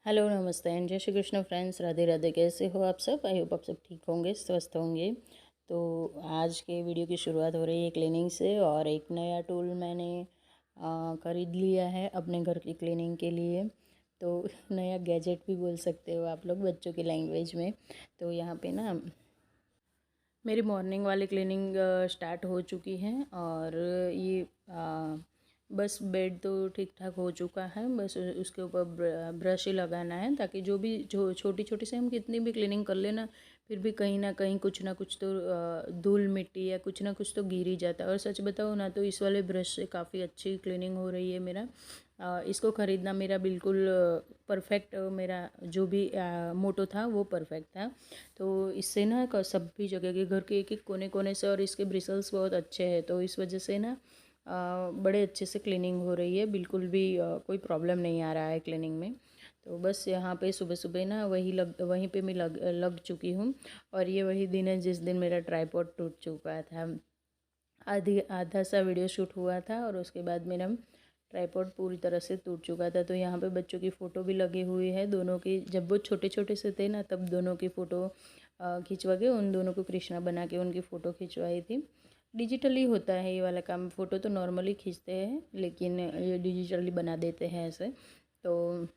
Hello नमस्ते and जय Shri Krishna friends. Radhe Radhe. कैसे हो आप सब? आई होप आप सब ठीक होंगे, स्वस्थ होंगे। तो आज के वीडियो की शुरुआत हो रही है क्लीनिंग से। और एक नया टूल मैंने ख़रीद लिया है अपने घर की क्लीनिंग के लिए। तो नया गैजेट भी बोल सकते हो आप लोग बच्चों की लैंग्वेज में। तो यहाँ पे ना मेरी मॉर्निंग वाली क्लीनिंग स्टार्ट हो चुकी है। और ये बस बेड तो ठीक ठाक हो चुका है। बस उसके ऊपर ब्रश ही लगाना है, ताकि जो छोटी छोटी से हम कितनी भी क्लीनिंग कर लेना, फिर भी कहीं ना कहीं कुछ ना कुछ तो धूल मिट्टी या कुछ ना कुछ तो गिर ही जाता है। और सच बताओ ना, तो इस वाले ब्रश से काफ़ी अच्छी क्लीनिंग हो रही है मेरा। इसको ख़रीदना मेरा बिल्कुल परफेक्ट, मेरा जो भी मोटो था वो परफेक्ट था। तो इससे ना सभी जगह के घर के एक एक कोने कोने से, और इसके ब्रिसल्स बहुत अच्छे हैं, तो इस वजह से ना बड़े अच्छे से क्लीनिंग हो रही है। बिल्कुल भी कोई प्रॉब्लम नहीं आ रहा है क्लीनिंग में। तो बस यहाँ पे सुबह सुबह ना वहीं पे मैं लग चुकी हूँ। और ये वही दिन है जिस दिन मेरा ट्राइपॉड टूट चुका था। आधी आधा सा वीडियो शूट हुआ था और उसके बाद मेरा ट्राइपॉड पूरी तरह से टूट चुका था। तो यहाँ पे बच्चों की फ़ोटो भी लगी हुई है, दोनों की। जब वो छोटे छोटे से थे ना, तब दोनों की फ़ोटो खिंचवा के उन दोनों को कृष्णा बना के उनकी फ़ोटो खिंचवाई थी। डिजिटली होता है ये वाला काम। फ़ोटो तो नॉर्मली खींचते हैं, लेकिन ये डिजिटली बना देते हैं ऐसे। तो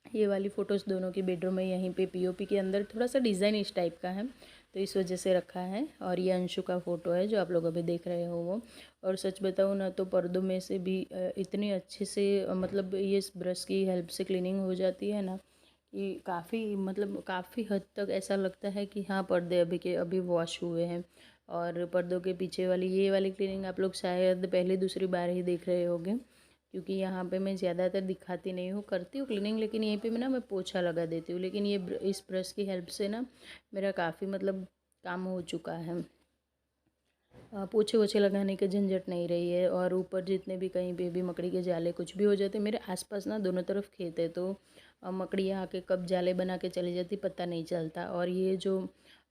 ये वाली फ़ोटोज़ दोनों की बेडरूम में यहीं पे पीओपी के अंदर थोड़ा सा डिज़ाइन इस टाइप का है, तो इस वजह से रखा है। और ये अंशु का फ़ोटो है जो आप लोग अभी देख रहे हो वो। और सच बताऊँ ना, तो पर्दों में से भी इतनी अच्छे से मतलब ये इस ब्रश की हेल्प से क्लीनिंग हो जाती है ना, कि काफ़ी हद तक ऐसा लगता है कि हाँ, पर्दे अभी के अभी वॉश हुए हैं। और पर्दों के पीछे वाली ये वाली क्लीनिंग आप लोग शायद पहली दूसरी बार ही देख रहे होंगे, क्योंकि यहाँ पे मैं ज़्यादातर दिखाती नहीं हूँ, करती हूँ क्लीनिंग, लेकिन यहीं पे मैं पोछा लगा देती हूँ। लेकिन इस ब्रश की हेल्प से ना मेरा काफ़ी काम हो चुका है। पोछे वोछे लगाने की झंझट नहीं रही है। और ऊपर जितने भी कहीं पे भी मकड़ी के जाले कुछ भी हो जाते, मेरे आसपास ना दोनों तरफ खेत है, तो मकड़ियाँ आके कब जाले बना के चली जाती पता नहीं चलता। और ये जो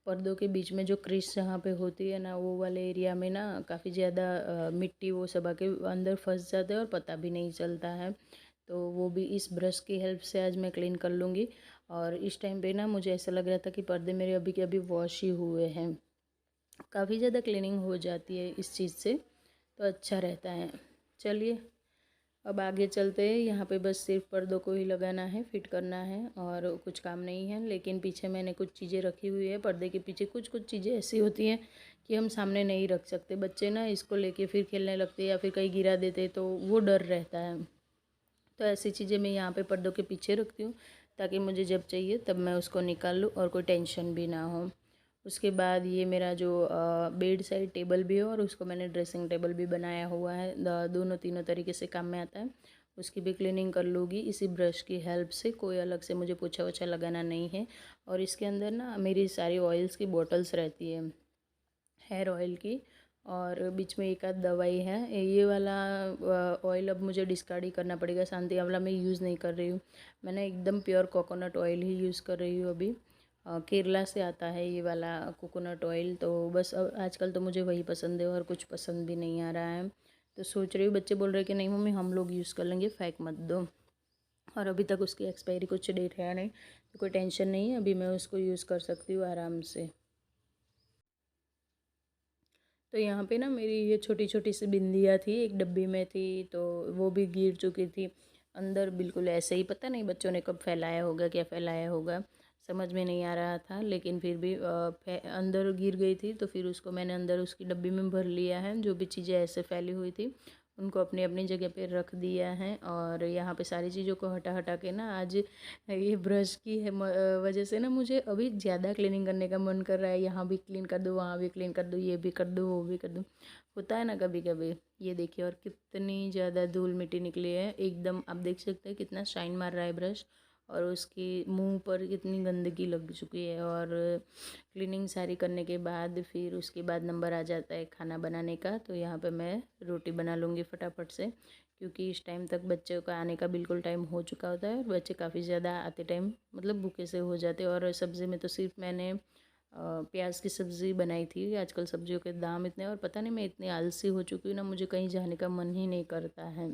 पर्दों के बीच में जो क्रीज जहाँ पे होती है ना, वो वाले एरिया में ना काफ़ी ज़्यादा मिट्टी वो सब आके अंदर फंस जाते हैं और पता भी नहीं चलता है। तो वो भी इस ब्रश की हेल्प से आज मैं क्लीन कर लूँगी। और इस टाइम पे ना मुझे ऐसा लग रहा था कि पर्दे मेरे अभी के अभी वॉश ही हुए हैं। काफ़ी ज़्यादा क्लीनिंग हो जाती है इस चीज़ से, तो अच्छा रहता है। चलिए अब आगे चलते हैं। यहाँ पे बस सिर्फ पर्दों को ही लगाना है, फिट करना है, और कुछ काम नहीं है। लेकिन पीछे मैंने कुछ चीज़ें रखी हुई है। पर्दे के पीछे कुछ कुछ चीज़ें ऐसी होती हैं कि हम सामने नहीं रख सकते। बच्चे ना इसको लेके फिर खेलने लगते हैं या फिर कहीं गिरा देते, तो वो डर रहता है। तो ऐसी चीज़ें मैं यहाँ पे पर्दों के पीछे रखती हूँ, ताकि मुझे जब चाहिए तब मैं उसको निकाल लूँ और कोई टेंशन भी ना हो। उसके बाद ये मेरा जो बेड साइड टेबल भी है, और उसको मैंने ड्रेसिंग टेबल भी बनाया हुआ है। दोनों तीनों तरीके से काम में आता है। उसकी भी क्लीनिंग कर लूँगी इसी ब्रश की हेल्प से। कोई अलग से मुझे पोछा वोछा लगाना नहीं है। और इसके अंदर ना मेरी सारी ऑयल्स की बॉटल्स रहती है, हेयर ऑयल की। और बीच में एक आध दवाई है। ये वाला ऑयल अब मुझे डिस्कार्ड ही करना पड़ेगा। शांति आंवला मैं यूज़ नहीं कर रही हूँ। मैंने एकदम प्योर कोकोनट ऑयल ही यूज़ कर रही हूँ अभी। केरला से आता है ये वाला कोकोनट ऑयल। तो बस अब आजकल तो मुझे वही पसंद है और कुछ पसंद भी नहीं आ रहा है। तो सोच रही हूँ, बच्चे बोल रहे हैं कि नहीं मम्मी हम लोग यूज़ कर लेंगे, फेंक मत दो। और अभी तक उसकी एक्सपायरी कुछ डेट है नहीं, तो कोई टेंशन नहीं है, अभी मैं उसको यूज़ कर सकती हूँ आराम से। तो यहाँ पे ना मेरी ये छोटी छोटी सी बिंदियाँ थी, एक डब्बी में थी, तो वो भी गिर चुकी थी अंदर। बिल्कुल ऐसे ही, पता नहीं बच्चों ने कब फैलाया होगा, क्या फैलाया होगा, समझ में नहीं आ रहा था। लेकिन फिर भी अंदर गिर गई थी, तो फिर उसको मैंने अंदर उसकी डब्बी में भर लिया है। जो भी चीज़ें ऐसे फैली हुई थी उनको अपनी अपनी जगह पे रख दिया है। और यहाँ पे सारी चीज़ों को हटा हटा के ना, आज ये ब्रश की वजह से ना मुझे अभी ज़्यादा क्लीनिंग करने का मन कर रहा है। यहाँ भी क्लीन कर दूँ, वहाँ भी क्लीन कर दूँ, ये भी कर दूँ, वो भी कर दूँ। होता है ना कभी कभी। ये देखिए, और कितनी ज़्यादा धूल मिट्टी निकली है एकदम। आप देख सकते हैं कितना शाइन मार रहा है ब्रश। और उसकी मुंह पर कितनी गंदगी लग चुकी है। और क्लीनिंग सारी करने के बाद फिर उसके बाद नंबर आ जाता है खाना बनाने का। तो यहाँ पे मैं रोटी बना लूँगी फटाफट से, क्योंकि इस टाइम तक बच्चों का आने का बिल्कुल टाइम हो चुका होता है। और बच्चे काफ़ी ज़्यादा आते टाइम भूखे से हो जाते हैं। और सब्ज़ी में तो सिर्फ मैंने प्याज की सब्ज़ी बनाई थी। आजकल सब्जियों के दाम इतने, और पता नहीं मैं इतनी आलसी हो चुकी हूँ ना, मुझे कहीं जाने का मन ही नहीं करता है।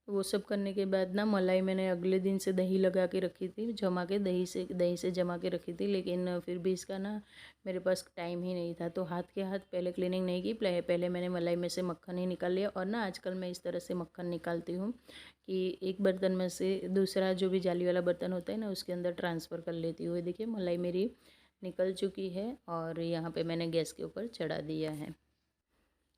वो सब करने के बाद ना मलाई मैंने अगले दिन से दही लगा के रखी थी, जमा के दही से जमा के रखी थी, लेकिन फिर भी इसका ना मेरे पास टाइम ही नहीं था, तो हाथ के हाथ पहले क्लीनिंग नहीं की। पहले मैंने मलाई में से मक्खन ही निकाल लिया। और ना आजकल मैं इस तरह से मक्खन निकालती हूँ कि एक बर्तन में से दूसरा जो भी जाली वाला बर्तन होता है ना, उसके अंदर ट्रांसफ़र कर लेती हूँ। देखिए मलाई मेरी निकल चुकी है और यहाँ पे मैंने गैस के ऊपर चढ़ा दिया है।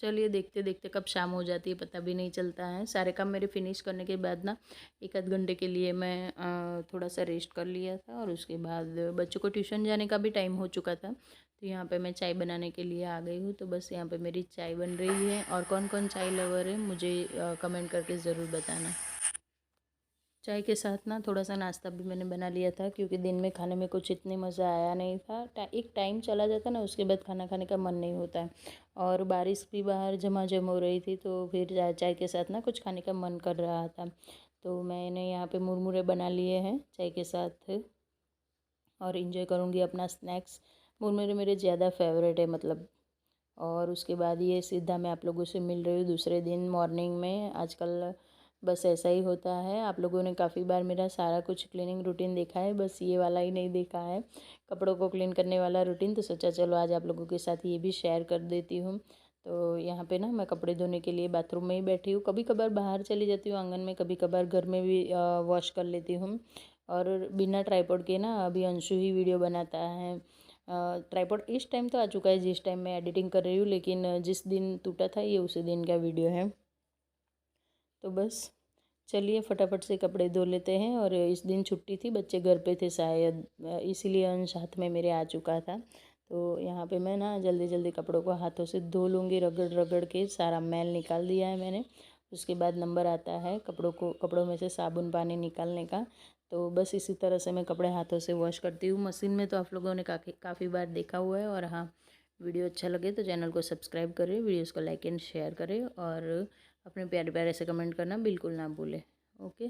चलिए देखते देखते कब शाम हो जाती है पता भी नहीं चलता है। सारे काम मेरे फिनिश करने के बाद ना एक आध घंटे के लिए मैं थोड़ा सा रेस्ट कर लिया था, और उसके बाद बच्चों को ट्यूशन जाने का भी टाइम हो चुका था। तो यहाँ पे मैं चाय बनाने के लिए आ गई हूँ। तो बस यहाँ पे मेरी चाय बन रही है, और कौन कौन चाय लवर है मुझे कमेंट करके ज़रूर बताना। चाय के साथ ना थोड़ा सा नाश्ता भी मैंने बना लिया था, क्योंकि दिन में खाने में कुछ इतने मज़ा आया नहीं था। एक टाइम चला जाता ना, उसके बाद खाना खाने का मन नहीं होता है, और बारिश भी बाहर झमाझम हो रही थी, तो फिर चाय के साथ ना कुछ खाने का मन कर रहा था। तो मैंने यहाँ पे मुरमुरे बना लिए हैं चाय के साथ, और इन्जॉय करूँगी अपना स्नैक्स। मुरमुरे मेरे ज़्यादा फेवरेट है मतलब। और उसके बाद ये सीधा मैं आप लोगों से मिल रही हूँ दूसरे दिन मॉर्निंग में। आजकल बस ऐसा ही होता है। आप लोगों ने काफ़ी बार मेरा सारा कुछ क्लीनिंग रूटीन देखा है, बस ये वाला ही नहीं देखा है, कपड़ों को क्लीन करने वाला रूटीन। तो सोचा चलो आज आप लोगों के साथ ये भी शेयर कर देती हूँ। तो यहाँ पे ना मैं कपड़े धोने के लिए बाथरूम में ही बैठी हूँ। कभी कभार बाहर चली जाती हूँ आंगन में, कभी कभार घर में भी वॉश कर लेती हूँ। और बिना ट्राइपॉड के ना अभी अंशु ही वीडियो बनाता है। ट्राइपॉड इस टाइम तो आ चुका है जिस टाइम मैं एडिटिंग कर रही हूँ, लेकिन जिस दिन टूटा था ये उसी दिन का वीडियो है। तो बस चलिए फटाफट से कपड़े धो लेते हैं। और इस दिन छुट्टी थी, बच्चे घर पे थे शायद, इसीलिए अंश साथ में मेरे आ चुका था। तो यहाँ पे मैं ना जल्दी जल्दी कपड़ों को हाथों से धो लूँगी, रगड़ रगड़ के सारा मैल निकाल दिया है मैंने। उसके बाद नंबर आता है कपड़ों में से साबुन पानी निकालने का। तो बस इसी तरह से मैं कपड़े हाथों से वॉश करती हूँ। मशीन में तो आप लोगों ने काफ़ी बार देखा हुआ है। और हाँ, वीडियो अच्छा लगे तो चैनल को सब्सक्राइब करें, वीडियोज़ को लाइक एंड शेयर करें, और अपने प्यारे प्यारे से कमेंट करना बिल्कुल ना भूलें। ओके,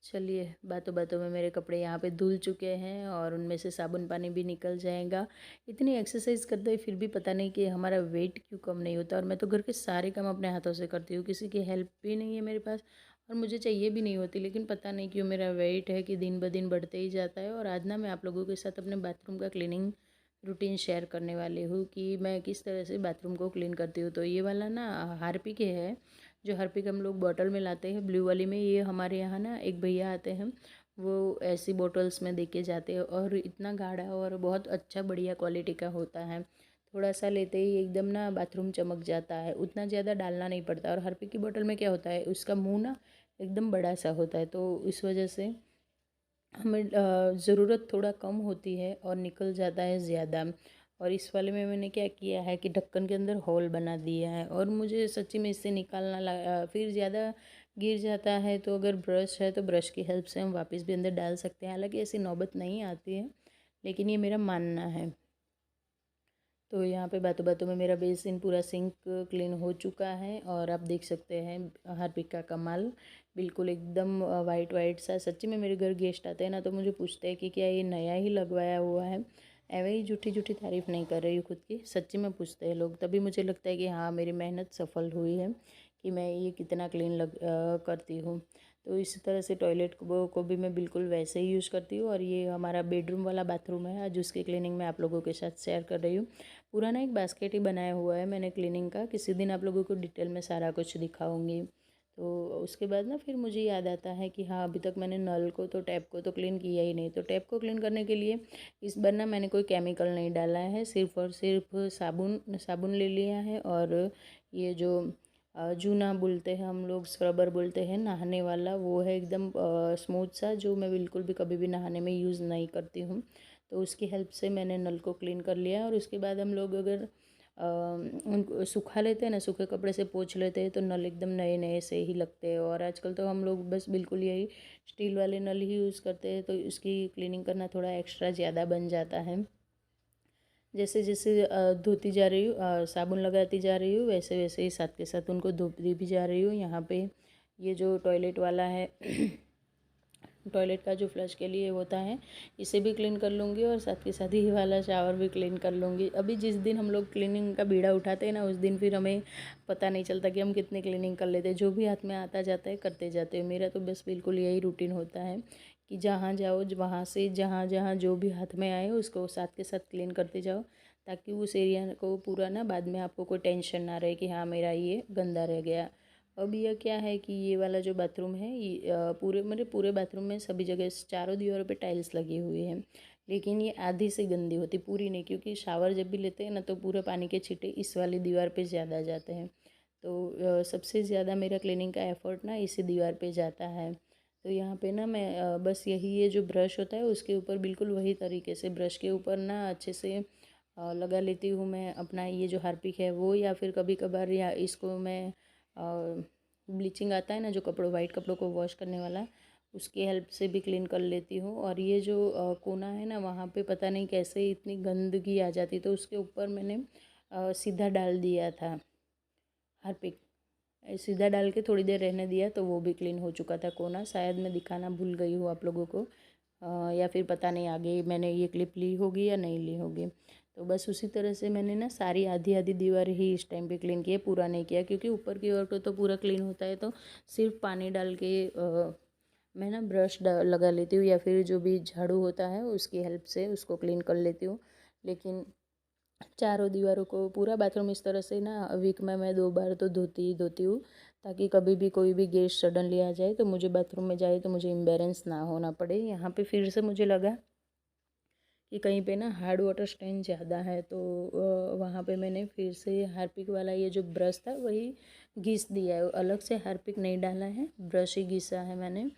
चलिए बातों बातों में मेरे कपड़े यहाँ पे धुल चुके हैं, और उनमें से साबुन पानी भी निकल जाएगा। इतनी एक्सरसाइज करते हैं फिर भी पता नहीं कि हमारा वेट क्यों कम नहीं होता। और मैं तो घर के सारे काम अपने हाथों से करती हूँ, किसी की हेल्प भी नहीं है मेरे पास, और मुझे चाहिए भी नहीं होती। लेकिन पता नहीं क्यों मेरा वेट है कि दिन ब दिन बढ़ते ही जाता है। और आज ना मैं आप लोगों के साथ अपने बाथरूम का क्लीनिंग रूटीन शेयर करने वाली हूँ कि मैं किस तरह से बाथरूम को क्लीन करती हूँ। तो ये वाला ना हार्पिक है, जो हार्पिक हम लोग बॉटल में लाते हैं ब्लू वाली में। ये हमारे यहाँ ना एक भैया आते हैं, वो ऐसी बॉटल्स में दे के जाते हैं, और इतना गाढ़ा और बहुत अच्छा बढ़िया क्वालिटी का होता है। थोड़ा सा लेते ही एकदम ना बाथरूम चमक जाता है, उतना ज़्यादा डालना नहीं पड़ता। और हार्पिक की बोतल में क्या होता है, उसका मुंह ना एकदम बड़ा सा होता है, तो इस वजह से हमें ज़रूरत थोड़ा कम होती है और निकल जाता है ज़्यादा। और इस वाले में मैंने क्या किया है कि ढक्कन के अंदर होल बना दिया है, और मुझे सच्ची में इससे निकालना फिर ज़्यादा गिर जाता है। तो अगर ब्रश है तो ब्रश की हेल्प से हम वापस भी अंदर डाल सकते हैं। हालांकि ऐसी नौबत नहीं आती है, लेकिन ये मेरा मानना है। तो यहाँ पे बातों बातों में मेरा बेसिन पूरा सिंक क्लीन हो चुका है, और आप देख सकते हैं हार्पिक का कमाल, बिल्कुल एकदम वाइट वाइट सा। सच्ची में मेरे घर गेस्ट आते हैं ना, तो मुझे पूछते हैं कि क्या ये नया ही लगवाया हुआ है। एवं ही झूठी झूठी तारीफ़ नहीं कर रही हूँ खुद की, सच्ची में पूछते हैं लोग, तभी मुझे लगता है कि हाँ मेरी मेहनत सफल हुई है कि मैं ये कितना क्लीन करती हूँ। तो इसी तरह से टॉयलेट को भी मैं बिल्कुल वैसे ही यूज़ करती हूँ। और ये हमारा बेडरूम वाला बाथरूम है आज उसकी क्लीनिंग मैं आप लोगों के साथ शेयर कर रही हूँ। पूरा ना एक बास्केट ही बनाया हुआ है मैंने क्लीनिंग का, किसी दिन आप लोगों को डिटेल में सारा कुछ दिखाऊंगी। तो उसके बाद ना फिर मुझे याद आता है कि हाँ अभी तक मैंने नल को तो टैप को तो क्लीन किया ही नहीं। तो टैप को क्लीन करने के लिए इस बार ना मैंने कोई केमिकल नहीं डाला है, सिर्फ और सिर्फ साबुन साबुन ले लिया है। और ये जो जूना बोलते हैं हम लोग, स्क्रबर बोलते हैं नहाने वाला, वो है एकदम स्मूथ सा, जो मैं बिल्कुल भी कभी भी नहाने में यूज़ नहीं करती हूँ। तो उसकी हेल्प से मैंने नल को क्लीन कर लिया। और उसके बाद हम लोग अगर उनको सुखा लेते हैं ना, सूखे कपड़े से पोंछ लेते हैं, तो नल एकदम नए नए से ही लगते हैं। और आजकल तो हम लोग बस बिल्कुल यही स्टील वाले नल ही यूज़ करते हैं, तो इसकी क्लीनिंग करना थोड़ा एक्स्ट्रा ज़्यादा बन जाता है। जैसे जैसे धोती जा रही हूँ, साबुन लगाती जा रही हूँ, वैसे वैसे ही साथ के साथ उनको धोती भी जा रही हूँ। यहाँ पे ये जो टॉयलेट वाला है टॉयलेट का जो फ्लश के लिए होता है, इसे भी क्लीन कर लूँगी और साथ के साथ ये वाला शावर भी क्लीन कर लूँगी। अभी जिस दिन हम लोग क्लीनिंग का बीड़ा उठाते हैं ना, उस दिन फिर हमें पता नहीं चलता कि हम कितने क्लीनिंग कर लेते हैं। जो भी हाथ में आता जाता है करते जाते हैं। मेरा तो बस बिल्कुल यही रूटीन होता है कि जहाँ जाओ वहाँ से जहाँ जहाँ जो भी हाथ में आए उसको साथ के साथ क्लीन करते जाओ, ताकि उस एरिया को पूरा ना बाद में आपको कोई टेंशन ना रहे कि हाँ मेरा ये गंदा रह गया। अब यह क्या है कि ये वाला जो बाथरूम है ये पूरे मेरे पूरे बाथरूम में सभी जगह चारों दीवारों पे टाइल्स लगी हुई हैं, लेकिन ये आधी से गंदी होती, पूरी नहीं, क्योंकि शावर जब भी लेते हैं ना तो पूरे पानी के छींटे इस वाली दीवार पे ज़्यादा जाते हैं। तो सबसे ज़्यादा मेरा क्लीनिंग का एफ़र्ट ना इसी दीवार पे जाता है। तो यहाँ पे ना मैं बस यही ये जो ब्रश होता है उसके ऊपर बिल्कुल वही तरीके से ब्रश के ऊपर ना अच्छे से लगा लेती हूँ मैं अपना ये जो हार्पिक है वो, या फिर कभी कभार या इसको मैं ब्लीचिंग आता है ना जो कपड़ों वाइट कपड़ों को वॉश करने वाला, उसकी हेल्प से भी क्लीन कर लेती हूँ। और ये जो कोना है ना वहाँ पे पता नहीं कैसे इतनी गंदगी आ जाती, तो उसके ऊपर मैंने सीधा डाल दिया था हार्पिक। सीधा डाल के थोड़ी देर रहने दिया तो वो भी क्लीन हो चुका था कोना। शायद मैं दिखाना भूल गई हूँ आप लोगों को, या फिर पता नहीं आगे मैंने ये क्लिप ली होगी या नहीं ली होगी। तो बस उसी तरह से मैंने ना सारी आधी आधी दीवार ही इस टाइम पे क्लीन किया, पूरा नहीं किया, क्योंकि ऊपर की ओर को तो पूरा क्लीन होता है तो सिर्फ पानी डाल के मैं ना ब्रश लगा लेती हूँ, या फिर जो भी झाड़ू होता है उसकी हेल्प से उसको क्लीन कर लेती हूँ। लेकिन चारों दीवारों को पूरा बाथरूम इस तरह से ना वीक में मैं 2 बार तो धोती ही धोती हूँ, ताकि कभी भी कोई भी गेस्ट सडनली आ जाए तो मुझे बाथरूम में जाए तो मुझे एम्बेरेंस ना होना पड़े। यहाँ पे फिर से मुझे लगा कि कहीं पे ना हार्ड वाटर स्टेन ज़्यादा है, तो वहाँ पे मैंने फिर से हार्पिक वाला ये जो ब्रश था वही घिस दिया है, अलग से हार्पिक नहीं डाला है, ब्रश ही घिसा है मैंने।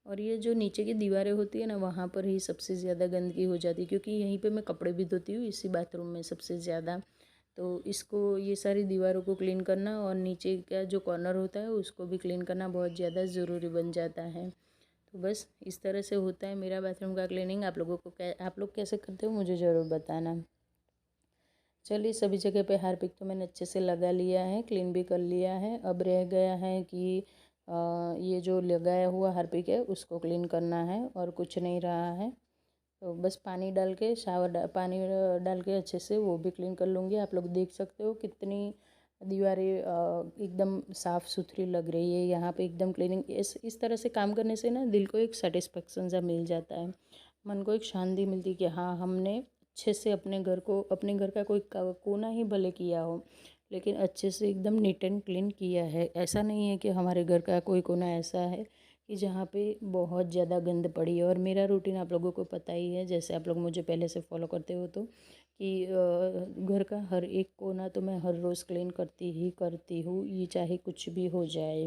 और ये जो नीचे की दीवारें होती है ना वहाँ पर ही सबसे ज़्यादा गंदगी हो जाती है, क्योंकि यहीं पे मैं कपड़े भी धोती हूँ इसी बाथरूम में सबसे ज़्यादा। तो इसको ये सारी दीवारों को क्लीन करना और नीचे का जो कॉर्नर होता है उसको भी क्लीन करना बहुत ज़्यादा ज़रूरी बन जाता है। तो बस इस तरह से होता है मेरा बाथरूम का क्लीनिंग। आप लोग कैसे करते हो मुझे ज़रूर बताना। चलिए सभी जगह पे हार्पिक तो मैंने अच्छे से लगा लिया है, क्लीन भी कर लिया है। अब रह गया है कि ये जो लगाया हुआ हार्पिक है उसको क्लीन करना है, और कुछ नहीं रहा है। तो बस पानी डाल के पानी डाल के अच्छे से वो भी क्लीन कर लूँगी। आप लोग देख सकते हो कितनी दीवारें एकदम साफ़ सुथरी लग रही है। यहाँ पे एकदम क्लीनिंग इस तरह से काम करने से ना दिल को एक सेटिस्फेक्शन सा मिल जाता है, मन को एक शांति मिलती है कि हाँ हमने अच्छे से अपने घर का कोई कोना ही भले किया हो, लेकिन अच्छे से एकदम नीट एंड क्लीन किया है। ऐसा नहीं है कि हमारे घर का कोई कोना ऐसा है कि जहाँ पे बहुत ज़्यादा गंद पड़ी है। और मेरा रूटीन आप लोगों को पता ही है, जैसे आप लोग मुझे पहले से फॉलो करते हो, तो कि घर का हर एक कोना तो मैं हर रोज़ क्लीन करती ही करती हूँ, ये चाहे कुछ भी हो जाए।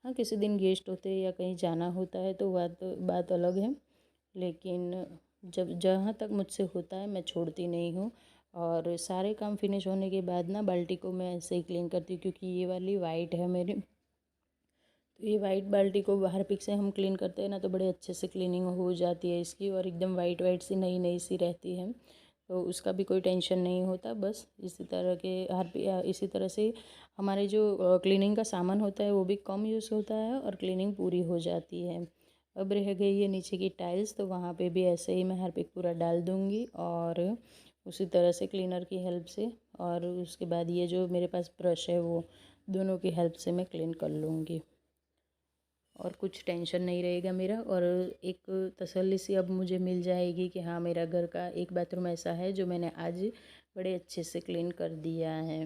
हाँ किसी दिन गेस्ट होते हैं या कहीं जाना होता है तो बात बात अलग है, लेकिन जब जहाँ तक मुझसे होता है मैं छोड़ती नहीं हूँ। और सारे काम फिनिश होने के बाद ना बाल्टी को मैं ऐसे ही क्लीन करती हूँ, क्योंकि ये वाली वाइट है मेरी। तो ये वाइट बाल्टी को बाहर पिक से हम क्लीन करते हैं ना तो बड़े अच्छे से क्लीनिंग हो जाती है इसकी, और एकदम वाइट वाइट सी नई नई सी रहती है, तो उसका भी कोई टेंशन नहीं होता। बस इसी तरह के इसी तरह से हमारे जो क्लीनिंग का सामान होता है वो भी कम यूज़ होता है और क्लीनिंग पूरी हो जाती है। अब रह गई है नीचे की टाइल्स, तो वहाँ पे भी ऐसे ही मैं हार्पिक पूरा डाल दूँगी और उसी तरह से क्लीनर की हेल्प से, और उसके बाद ये जो मेरे पास ब्रश है वो दोनों की हेल्प से मैं क्लीन कर लूँगी, और कुछ टेंशन नहीं रहेगा मेरा। और एक तसल्ली सी अब मुझे मिल जाएगी कि हाँ मेरा घर का एक बाथरूम ऐसा है जो मैंने आज बड़े अच्छे से क्लीन कर दिया है।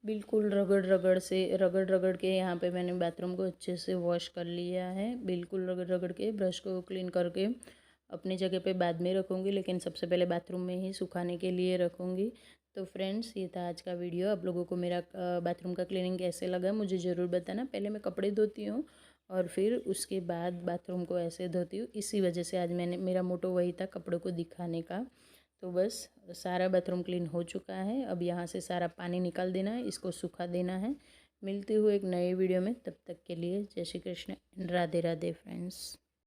बिल्कुल रगड़ रगड़ के यहाँ पे मैंने बाथरूम को अच्छे से वॉश कर लिया है। बिल्कुल रगड़ रगड़ के ब्रश को क्लीन करके अपनी जगह पे बाद में रखूँगी, लेकिन सबसे पहले बाथरूम में ही सुखाने के लिए रखूँगी। तो फ्रेंड्स ये था आज का वीडियो। आप लोगों को मेरा बाथरूम का क्लीनिंग कैसे लगा मुझे ज़रूर बताना। पहले मैं कपड़े धोती हूँ और फिर उसके बाद बाथरूम को ऐसे धोती हूँ, इसी वजह से आज मेरा मोटो वही था, कपड़ों को दिखाने का। तो बस सारा बाथरूम क्लीन हो चुका है। अब यहाँ से सारा पानी निकाल देना है, इसको सूखा देना है। मिलते हुए एक नए वीडियो में, तब तक के लिए जय श्री कृष्ण, राधे राधे फ्रेंड्स।